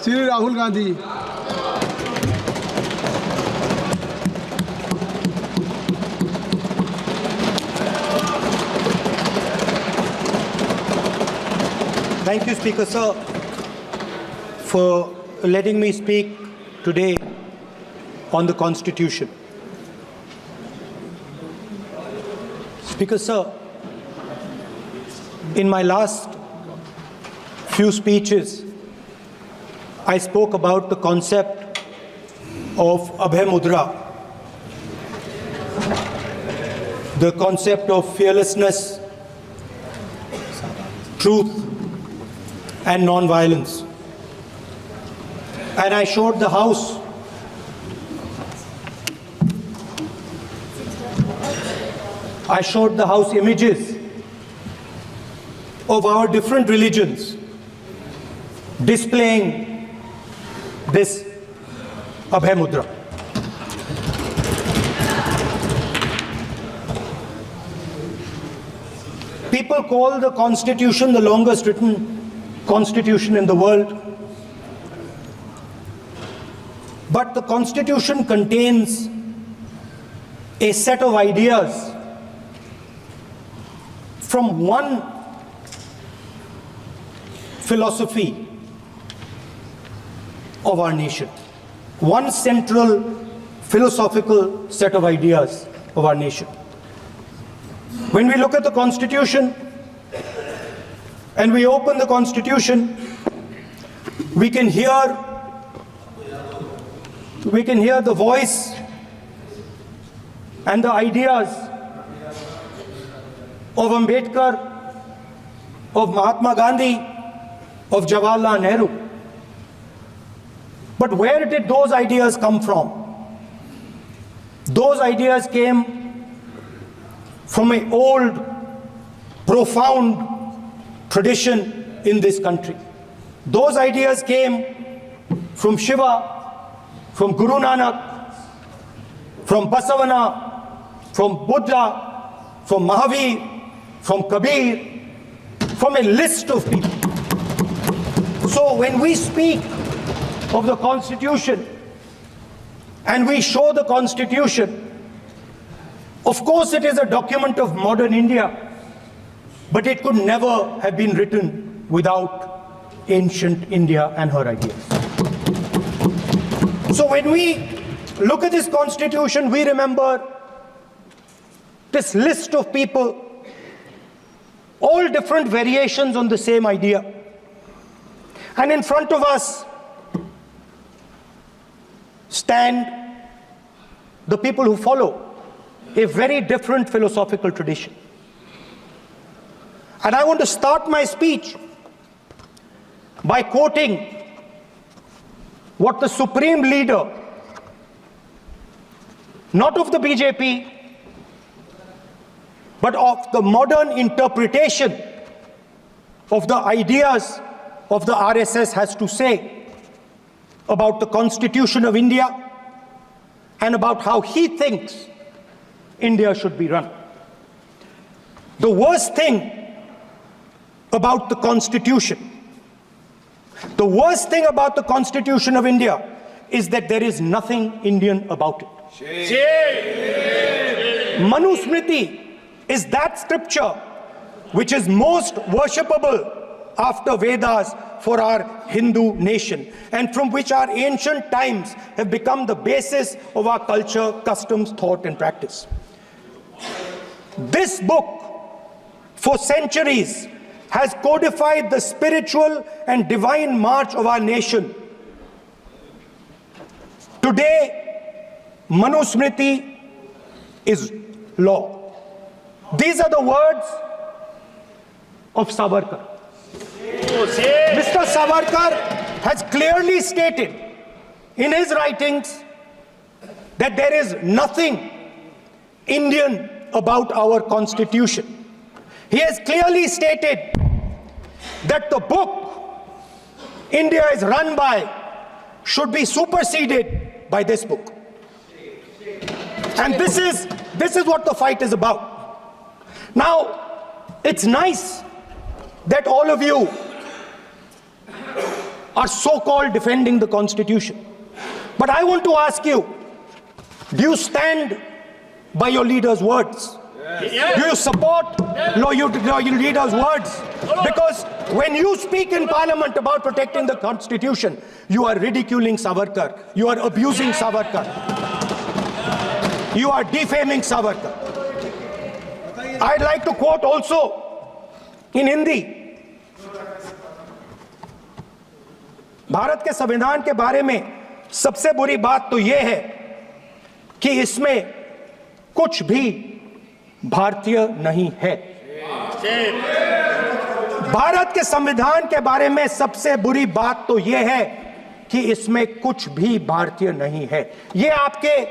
Shri Rahul Gandhi. Thank you, Speaker Sir, for letting me speak today on the Constitution. Speaker Sir, in my last few speeches, I spoke about the concept of Abhay Mudra, the concept of fearlessness, truth, and non-violence. And I showed the House images of our different religions displaying this Abhay Mudra. People call the Constitution the longest written Constitution in the world. But the Constitution contains a set of ideas from one philosophy of our nation, one central philosophical set of ideas of our nation. When we look at the Constitution and we open the Constitution, we can hear the voice and the ideas of Ambedkar, of Mahatma Gandhi, of Jawaharlal Nehru. But where did those ideas come from? Those ideas came from an old, profound tradition in this country. Those ideas came from Shiva, from Guru Nanak, from Basavana, from Buddha, from Mahavir, from Kabir, from a list of people. So when we speak of the Constitution and we show the Constitution, of course it is a document of modern India, but it could never have been written without ancient India and her ideas. So when we look at this Constitution, we remember this list of people, all different variations on the same idea. And in front of us stand the people who follow a very different philosophical tradition. And I want to start my speech by quoting what the Supreme Leader, not of the BJP, but of the modern interpretation of the ideas of the RSS has to say about the Constitution of India and about how he thinks India should be run. The worst thing about the Constitution, the worst thing about the Constitution of India is that there is nothing Indian about it. Manusmriti is that scripture which is most worshipable after Vedas for our Hindu nation, and from which our ancient times have become the basis of our culture, customs, thought, and practice. This book, for centuries, has codified the spiritual and divine march of our nation. Today, Manusmriti is law. These are the words of Savarkar. Mr. Savarkar has clearly stated in his writings that there is nothing Indian about our Constitution. He has clearly stated that the book India is run by should be superseded by this book. And this is what the fight is about. Now, it's nice that all of you are so-called defending the Constitution. But I want to ask you, do you stand by your leader's words? Yes. Do you support your leader's words? Because when you speak in Parliament about protecting the Constitution, you are ridiculing Savarkar, you are abusing Savarkar, you are defaming Savarkar. I'd like to quote also in Hindi. Bharat के संविधान के बारे में सबसे बुरी बात तो यह है कि इसमें कुछ भी भारतीय नहीं है। भारत के संविधान के बारे में सबसे बुरी बात तो यह है कि इसमें कुछ भी भारतीय नहीं है। यह आपके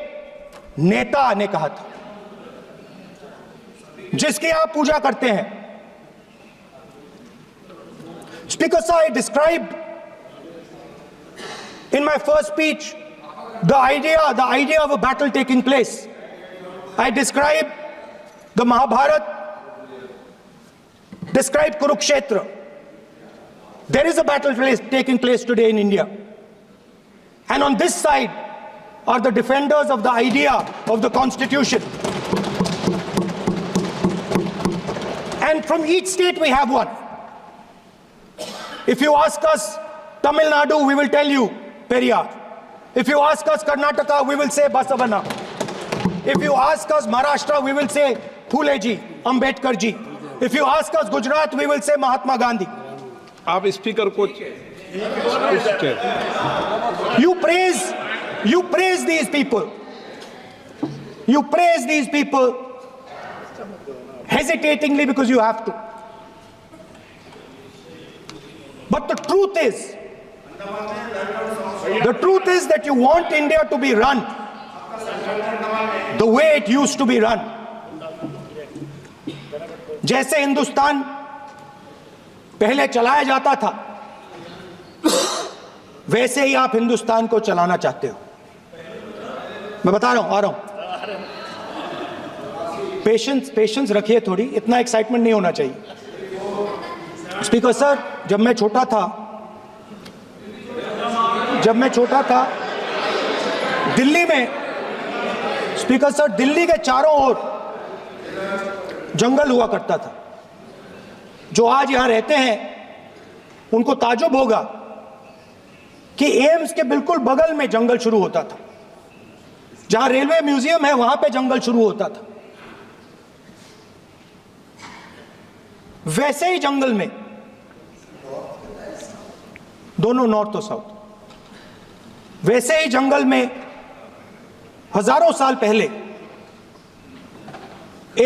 नेता ने कहा था, जिसकी आप पूजा करते हैं। Speaker sir, I described in my first speech the idea of a battle taking place. I described the Mahabharata, described Kurukshetra. There is a battle taking place today in India. And on this side are the defenders of the idea of the Constitution. And from each state we have one. If you ask us Tamil Nadu, we will tell you Periyar. If you ask us Karnataka, we will say Basavana. If you ask us Maharashtra, we will say Phule ji, Ambedkar ji. If you ask us Gujarat, we will say Mahatma Gandhi. आप speaker को You praise these people. You praise these people hesitatingly because you have to. But the truth is that you want India to be run the way it used to be run. जैसे हिंदुस्तान पहले चलाया जाता था, वैसे ही आप हिंदुस्तान को चलाना चाहते हो। मैं बता रहा हूं, आ रहा हूं। पेशेंस रखिए थोड़ी, इतना एक्साइटमेंट नहीं होना चाहिए। स्पीकर सर, जब मैं छोटा था दिल्ली में, स्पीकर सर, दिल्ली के चारों ओर जंगल हुआ करता था। जो आज यहां रहते हैं उनको ताज्जुब होगा कि एम्स के बिल्कुल बगल में जंगल शुरू होता था। जहां रेलवे म्यूजियम है वहां पे जंगल शुरू होता था। वैसे ही जंगल में, दोनों नॉर्थ और साउथ, वैसे ही जंगल में हजारों साल पहले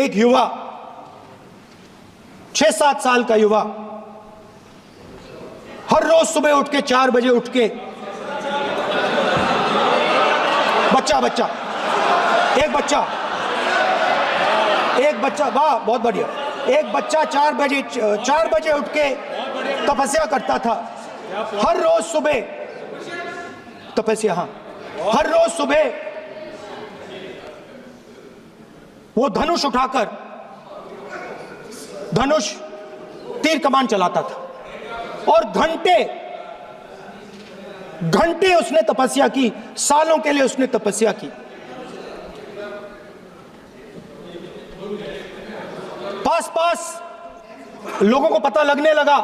एक युवा, 6-7 साल का युवा, हर रोज सुबह उठ के 4 बजे उठ के एक बच्चा, वाह बहुत बढ़िया, एक बच्चा 4 बजे उठ के तपस्या करता था। हर रोज सुबह तपस्या, हर रोज सुबह वो धनुष उठाकर तीर कमान चलाता था और घंटे उसने तपस्या की, सालों के लिए उसने तपस्या की। पास लोगों को पता लगने लगा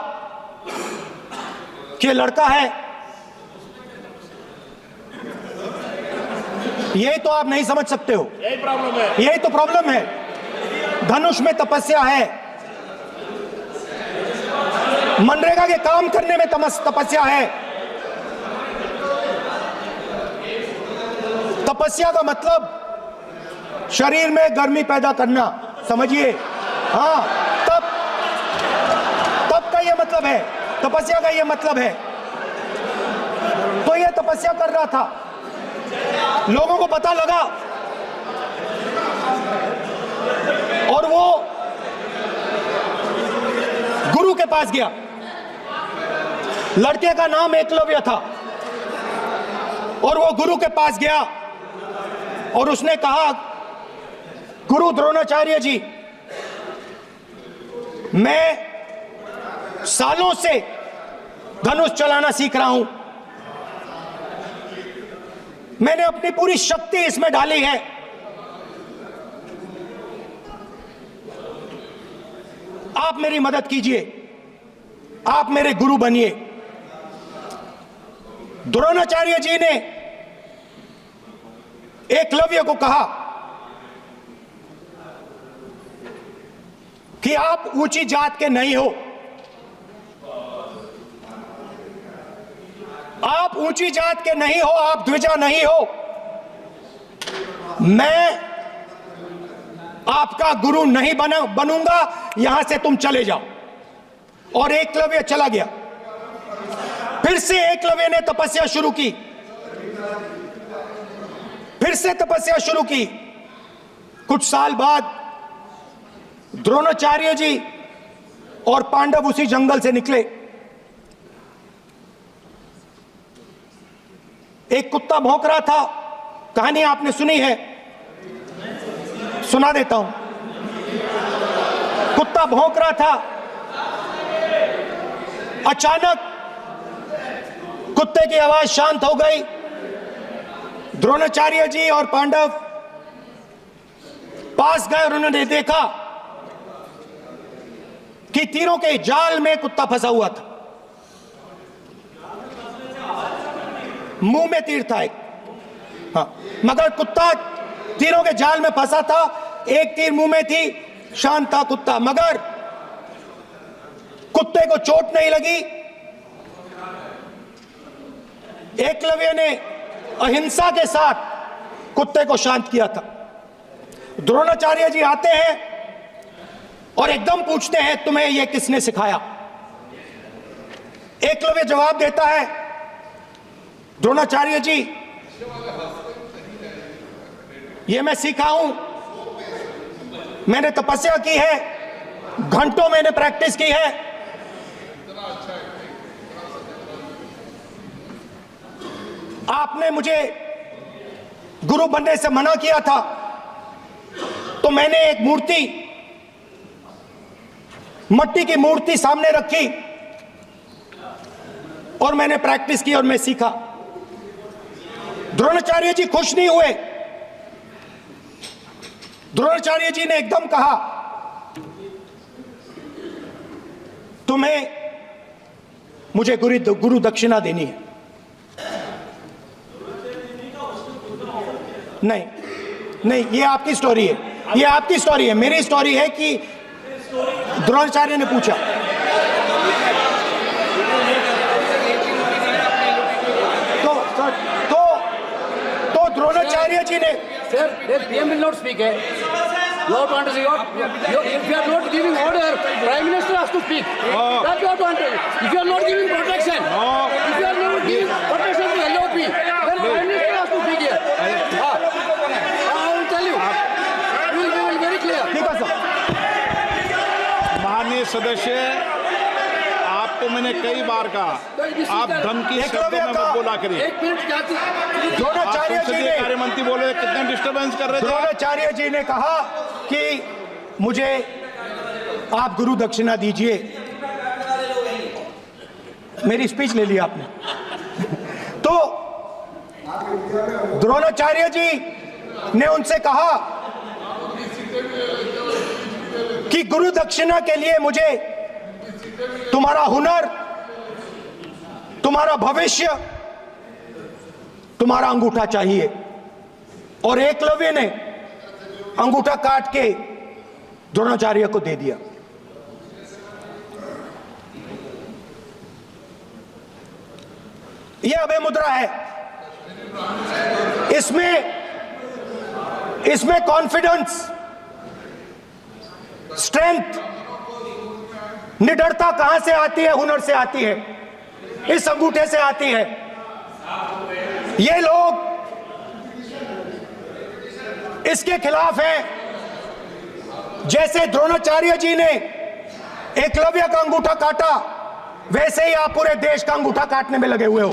कि लड़का है। यही तो आप नहीं समझ सकते हो, यही तो प्रॉब्लम है। धनुष में तपस्या है, मनरेगा के काम करने में तपस्या है। तपस्या का मतलब शरीर में गर्मी पैदा करना, समझिए। हाँ, तब का ये मतलब है, तपस्या का ये मतलब है। तो ये तपस्या कर रहा था, लोगों को पता लगा और वो गुरु के पास गया। लड़के का नाम एकलव्य था और वो गुरु के पास गया और उसने कहा, गुरु द्रोणाचार्य जी, मैं सालों से धनुष चलाना सीख रहा हूं। मैंने अपनी पूरी शक्ति इसमें डाली है। आप मेरी मदद कीजिए, आप मेरे गुरु बनिए। द्रोणाचार्य जी ने एकलव्य को कहा कि आप ऊंची जात के नहीं हो, आप ऊंची जात के नहीं हो, आप द्विजा नहीं हो। मैं आपका गुरु नहीं बनूंगा, यहां से तुम चले जाओ। और एकलव्य चला गया। फिर से एकलव्य ने तपस्या शुरू की, फिर से तपस्या शुरू की। कुछ साल बाद द्रोणाचार्य जी और पांडव उसी जंगल से निकले। एक कुत्ता भौंक रहा था, कहानी आपने सुनी है, सुना देता हूं। कुत्ता भौंक रहा था, अचानक कुत्ते की आवाज शांत हो गई। द्रोणाचार्य जी और पांडव पास गए और उन्होंने देखा कि तीरों के जाल में कुत्ता फंसा हुआ था। मुंह में तीर था एक, हाँ, मगर कुत्ता तीरों के जाल में फंसा था। एक तीर मुंह में थी, शांत था कुत्ता, मगर कुत्ते को चोट नहीं लगी। एकलव्य ने अहिंसा के साथ कुत्ते को शांत किया था। द्रोणाचार्य जी आते हैं और एकदम पूछते हैं, तुम्हें यह किसने सिखाया? एकलव्य जवाब देता है, द्रोणाचार्य जी, यह मैं सीखा हूं, मैंने तपस्या की है, घंटों मैंने प्रैक्टिस की है। आपने मुझे गुरु बनने से मना किया था, तो मैंने एक मूर्ति, मट्टी की मूर्ति सामने रखी और मैंने प्रैक्टिस की और मैं सीखा। द्रोणाचार्य जी खुश नहीं हुए। द्रोणाचार्य जी ने एकदम कहा, तुम्हें मुझे गुरु दक्षिणा देनी है। नहीं नहीं, ये आपकी स्टोरी है, ये आपकी स्टोरी है। मेरी स्टोरी है कि द्रोणाचार्य ने पूछा। तो द्रोणाचार्य जी ने, Sir, the PM will not speak. You have to understand. If you are not giving order, Prime Minister has to speak. That you have to understand. If you are not giving protection, if you are not giving protection to LOP, then Prime Minister has to speak here. I will tell you. We will be very clear. ठीक है sir. माननीय सदस्य, आपको मैंने कई बार कहा, आप धमकी शब्दों में मत बोला करिए। एक मिनट जाती। द्रोणाचार्य जी ने, कार्य मंत्री बोले कितने डिस्टर्बेंस कर रहे थे। द्रोणाचार्य जी ने कहा कि मुझे आप गुरु दक्षिणा दीजिए। मेरी स्पीच ले ली आपने। तो द्रोणाचार्य जी ने उनसे कहा कि गुरु दक्षिणा के लिए मुझे तुम्हारा हुनर, तुम्हारा भविष्य, तुम्हारा अंगूठा चाहिए। और एकलव्य ने अंगूठा काट के द्रोणाचार्य को दे दिया। यह अभय मुद्रा है। इसमें कॉन्फिडेंस, स्ट्रेंथ, निडरता कहां से आती है? हुनर से आती है, इस अंगूठे से आती है। ये लोग इसके खिलाफ हैं। जैसे द्रोणाचार्य जी ने एकलव्य का अंगूठा काटा, वैसे ही आप पूरे देश का अंगूठा काटने में लगे हुए हो।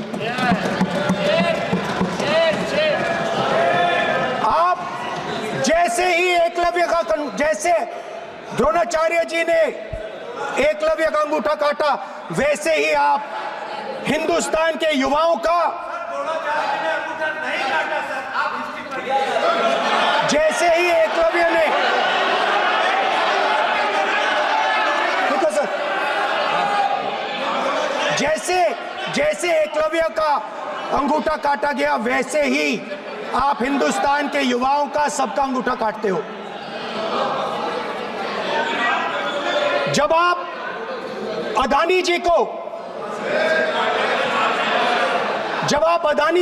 आप जैसे ही एकलव्य का, जैसे द्रोणाचार्य जी ने एकलव्य का अंगूठा काटा, वैसे ही आप हिंदुस्तान के युवाओं का, जैसे ही एकलव्य ने, देखो सर, जैसे एकलव्य का अंगूठा काटा गया, वैसे ही आप हिंदुस्तान के युवाओं का सबका अंगूठा काटते हो। जब आप अदानी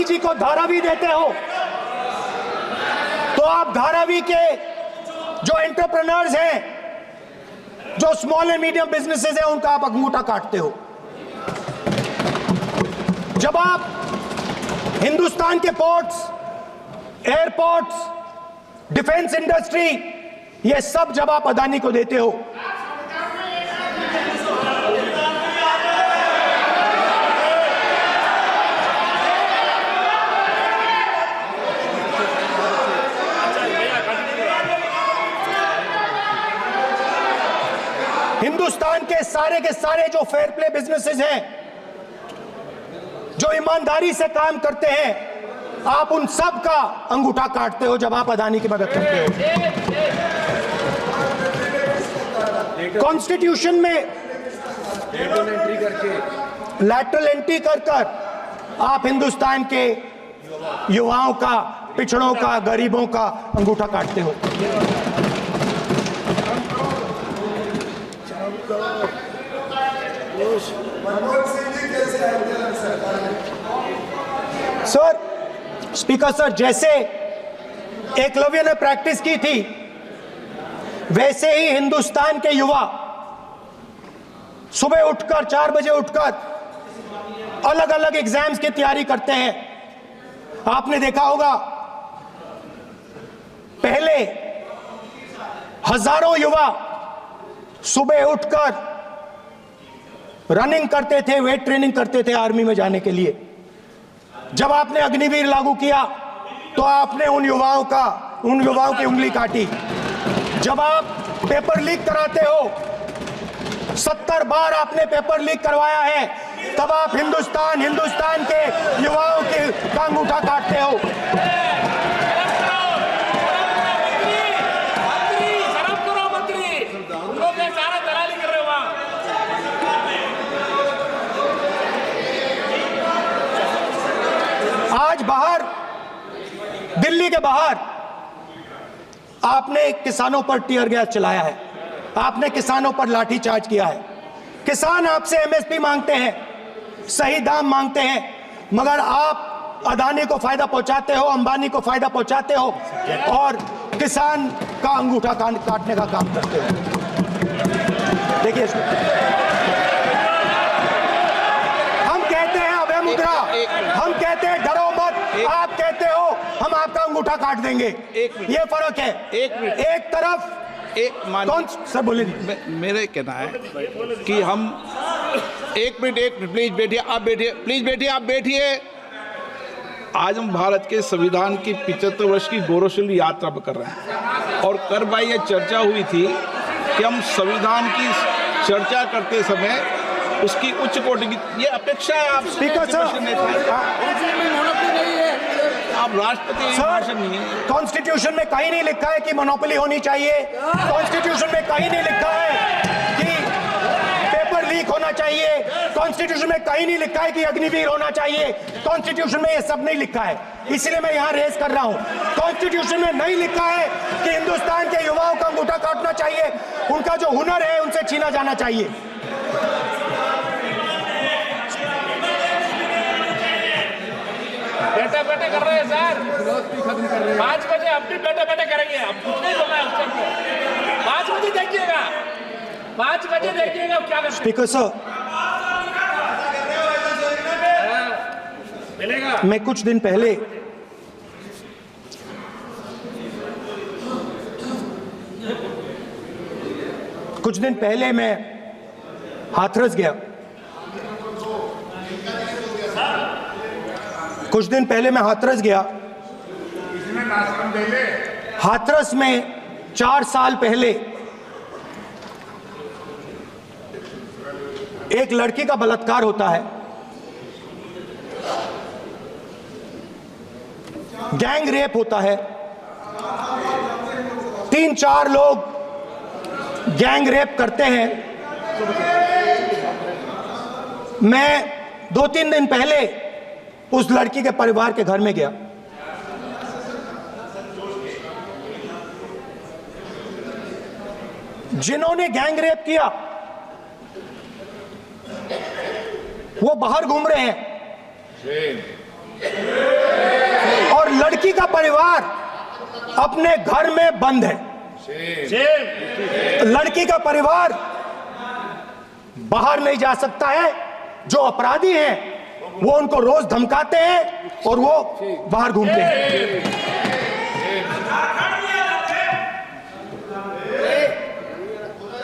जी को धारावी देते हो, तो आप धारावी के जो एंटरप्रेन्योर्स हैं, जो स्मॉल एंड मीडियम बिजनेसेस हैं, उनका आप अंगूठा काटते हो। जब आप हिंदुस्तान के पोर्ट्स, एयरपोर्ट्स, डिफेंस इंडस्ट्री, ये सब जब आप अदानी को देते हो, हिंदुस्तान के सारे जो फेयर प्ले बिजनेसेस हैं, जो ईमानदारी से काम करते हैं, आप उन सब का अंगूठा काटते हो जब आप अदानी की मदद करते हो। कॉन्स्टिट्यूशन में लैटरल एंट्री कर आप हिंदुस्तान के युवाओं का, पिछड़ों का, गरीबों का अंगूठा काटते हो। सर, स्पीकर सर, जैसे एकलव्य ने प्रैक्टिस की थी, वैसे ही हिंदुस्तान के युवा सुबह उठकर 4 बजे उठकर अलग अलग एग्जाम्स की तैयारी करते हैं। आपने देखा होगा, पहले हजारों युवा सुबह उठकर रनिंग करते थे, वेट ट्रेनिंग करते थे आर्मी में जाने के लिए। जब आपने अग्निवीर लागू किया, तो आपने उन युवाओं की उंगली काटी। जब आप पेपर लीक कराते हो, 70 बार आपने पेपर लीक करवाया है, तब आप हिंदुस्तान के युवाओं के का अंगूठा काटते हो। आज बाहर, दिल्ली के बाहर आपने किसानों पर टीयर गैस चलाया है, आपने किसानों पर लाठीचार्ज किया है। किसान आपसे एमएसपी मांगते हैं, सही दाम मांगते हैं, मगर आप अदानी को फायदा पहुंचाते हो, अंबानी को फायदा पहुंचाते हो और किसान का अंगूठा काटने का काम करते हो। देखिए, हम कहते हैं अभय मुद्रा, हम कहते हैं डरो मत, आप कहते हो हम आपका अंगूठा काट देंगे। ये फर्क है। एक तरफ कौन सर बोले, मेरे कहना है कि हम एक मिनट प्लीज बैठिए, आप बैठिए, प्लीज बैठिए, आप बैठिए। आज हम भारत के संविधान की 75 वर्ष की गौरवशाली यात्रा कर रहे हैं, और कर भाई ये चर्चा हुई थी कि हम संविधान की चर्चा करते समय उसकी उच्च कोटि की ये अपेक्षा है। आप स्पीकर सर, आप राष्ट्रपति भाषण नहीं है। कॉन्स्टिट्यूशन में कहीं नहीं लिखा है कि मोनोपोली होनी चाहिए। कॉन्स्टिट्यूशन में कहीं नहीं लिखा है कि पेपर लीक होना चाहिए। कॉन्स्टिट्यूशन में कहीं नहीं लिखा है कि अग्निवीर होना चाहिए। कॉन्स्टिट्यूशन में ये सब नहीं लिखा है, इसलिए मैं यहाँ रेस कर रहा हूँ। कॉन्स्टिट्यूशन में नहीं लिखा है कि हिंदुस्तान के युवाओं का अंगूठा काटना चाहिए, उनका जो हुनर है उनसे छीना जाना चाहिए। बैठे कर रहे हैं सर, 5 बजे अब भी बैठे करेंगे। अब कुछ नहीं बोलना है उसको। 5 बजे देखिएगा, 5 बजे देखिएगा क्या करते हैं। स्पीकर सर, मिलेगा। मैं कुछ दिन पहले मैं हाथरस गया। कुछ दिन पहले मैं हाथरस गया। हाथरस में 4 साल पहले एक लड़की का बलात्कार होता है। गैंग रेप होता है, 3-4 लोग गैंग रेप करते हैं। मैं 2-3 दिन पहले उस लड़की के परिवार के घर में गया। जिन्होंने गैंग रेप किया वो बाहर घूम रहे हैं और लड़की का परिवार अपने घर में बंद है। लड़की का परिवार बाहर नहीं जा सकता है। जो अपराधी हैं वो उनको रोज धमकाते हैं और वो बाहर घूमते हैं।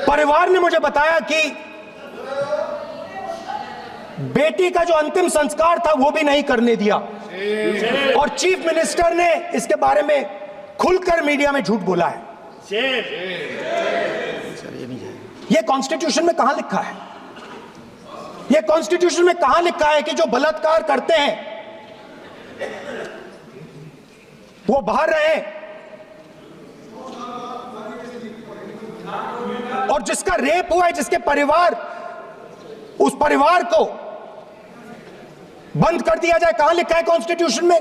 परिवार ने मुझे बताया कि बेटी का जो अंतिम संस्कार था वो भी नहीं करने दिया और चीफ मिनिस्टर ने इसके बारे में खुलकर मीडिया में झूठ बोला है। ये कॉन्स्टिट्यूशन में कहां लिखा है? ये कॉन्स्टिट्यूशन में कहां लिखा है कि जो बलात्कार करते हैं वो बाहर रहे और जिसका रेप हुआ है, जिसके परिवार, उस परिवार को बंद कर दिया जाए? कहां लिखा है कॉन्स्टिट्यूशन में?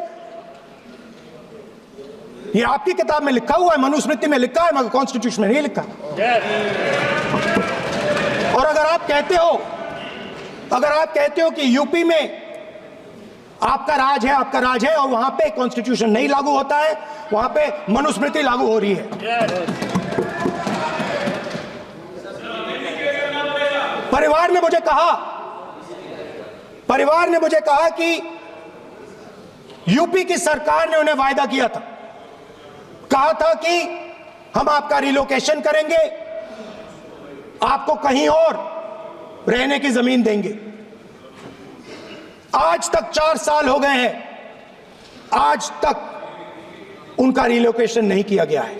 ये आपकी किताब में लिखा हुआ है, मनुस्मृति में लिखा है, मगर कॉन्स्टिट्यूशन में नहीं लिखा। और अगर आप कहते हो कि यूपी में आपका राज है और वहां पे कॉन्स्टिट्यूशन नहीं लागू होता है, वहां पे मनुस्मृति लागू हो रही है। परिवार ने मुझे कहा कि यूपी की सरकार ने उन्हें वायदा किया था, कहा था कि हम आपका रिलोकेशन करेंगे, आपको कहीं और रहने की जमीन देंगे। आज तक 4 साल हो गए हैं, आज तक उनका रिलोकेशन नहीं किया गया है।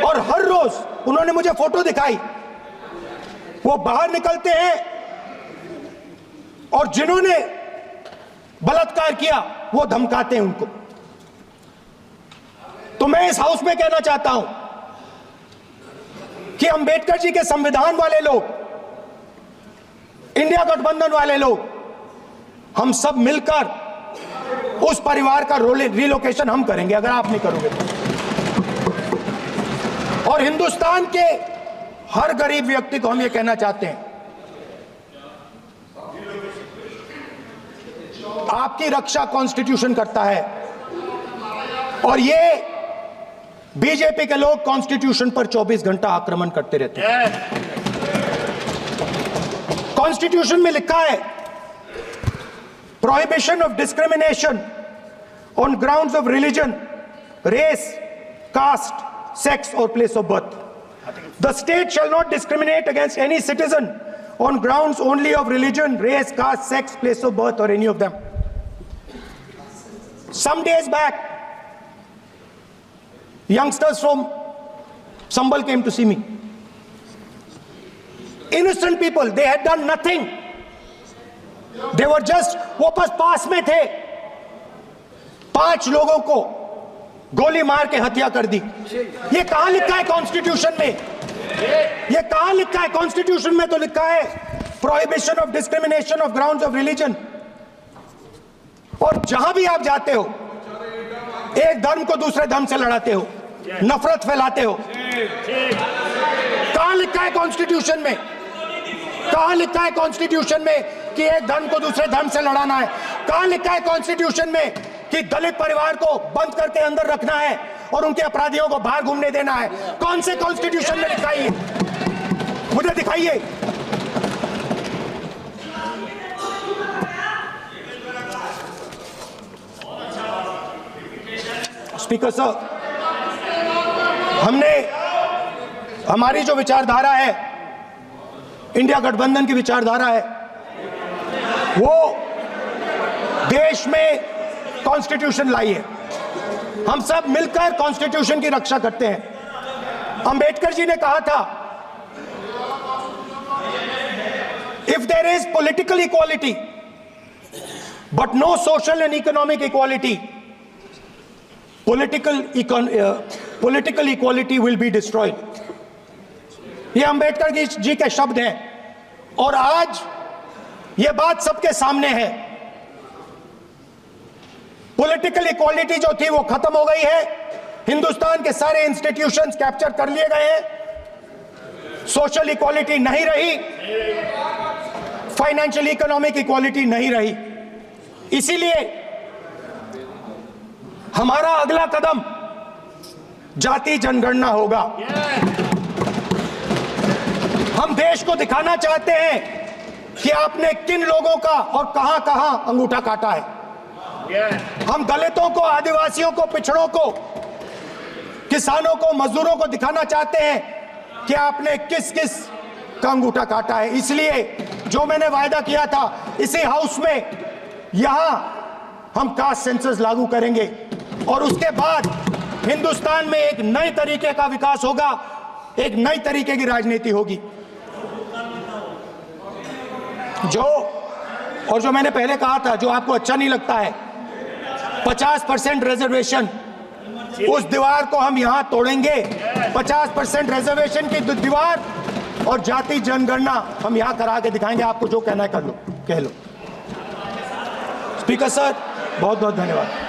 और हर रोज उन्होंने मुझे फोटो दिखाई, वो बाहर निकलते हैं और जिन्होंने बलात्कार किया वो धमकाते हैं उनको। तो मैं इस हाउस में कहना चाहता हूं कि अंबेडकर जी के संविधान वाले लोग, इंडिया गठबंधन वाले लोग, हम सब मिलकर उस परिवार का रिलोकेशन हम करेंगे अगर आप नहीं करोगे तो। और हिंदुस्तान के हर गरीब व्यक्ति को हम ये कहना चाहते हैं, आपकी रक्षा कॉन्स्टिट्यूशन करता है और ये बीजेपी के लोग कॉन्स्टिट्यूशन पर 24 घंटा आक्रमण करते रहते हैं। कॉन्स्टिट्यूशन में लिखा है prohibition of discrimination on grounds of religion, race, caste, sex और place of birth. The state shall not discriminate against any citizen on grounds only of religion, race, caste, sex, place of birth or any of them. Some days back, youngsters from Sambal came to see me. Innocent people, they had done nothing. They were just, वो पास में थे, 5 लोगों को गोली मार के हत्या कर दी। ये कहां लिखा है कॉन्स्टिट्यूशन में? ये कहां लिखा है? कॉन्स्टिट्यूशन में तो लिखा है prohibition of discrimination of grounds of religion. और जहां भी आप जाते हो, एक धर्म को दूसरे धर्म से लड़ाते हो, नफरत फैलाते हो। कहां लिखा है कॉन्स्टिट्यूशन में? कहां लिखा है कॉन्स्टिट्यूशन में कि एक धर्म को दूसरे धर्म से लड़ाना है? कहां लिखा है कॉन्स्टिट्यूशन में कि दलित परिवार को बंद करके अंदर रखना है और उनके अपराधियों को बाहर घूमने देना है? कौन से कॉन्स्टिट्यूशन में लिखा है? मुझे दिखाइए। स्पीकर साहब, हमारी जो विचारधारा है, इंडिया गठबंधन की विचारधारा है, वो देश में कॉन्स्टिट्यूशन लाई है। हम सब मिलकर कॉन्स्टिट्यूशन की रक्षा करते हैं। अंबेडकर जी ने कहा था, if there is political equality but no social and economic equality, political equality will be destroyed. ये अंबेडकर जी के शब्द हैं और आज ये बात सबके सामने है। पॉलिटिकल इक्वालिटी जो थी वो खत्म हो गई है। हिंदुस्तान के सारे इंस्टीट्यूशंस कैप्चर कर लिए गए हैं। सोशल इक्वालिटी नहीं रही, फाइनेंशियल इकोनॉमिक इक्वालिटी नहीं रही। इसीलिए हमारा अगला कदम जाति जनगणना होगा। हम देश को दिखाना चाहते हैं कि आपने किन लोगों का और कहां कहां अंगूठा काटा है। हम दलितों को, आदिवासियों को, पिछड़ों को, किसानों को, मजदूरों को दिखाना चाहते हैं कि आपने किस किस का अंगूठा काटा है। इसलिए जो मैंने वायदा किया था, इसी हाउस में यहां हम कास्ट सेंसस लागू करेंगे और उसके बाद हिंदुस्तान में एक नए तरीके का विकास होगा, एक नई तरीके की राजनीति होगी। जो मैंने पहले कहा था, जो आपको अच्छा नहीं लगता है, 50% रिजर्वेशन, उस दीवार को हम यहां तोड़ेंगे। 50% रिजर्वेशन की दीवार और जाति जनगणना हम यहां करा के दिखाएंगे। आपको जो कहना है कर लो, कह लो। स्पीकर सर, बहुत बहुत धन्यवाद।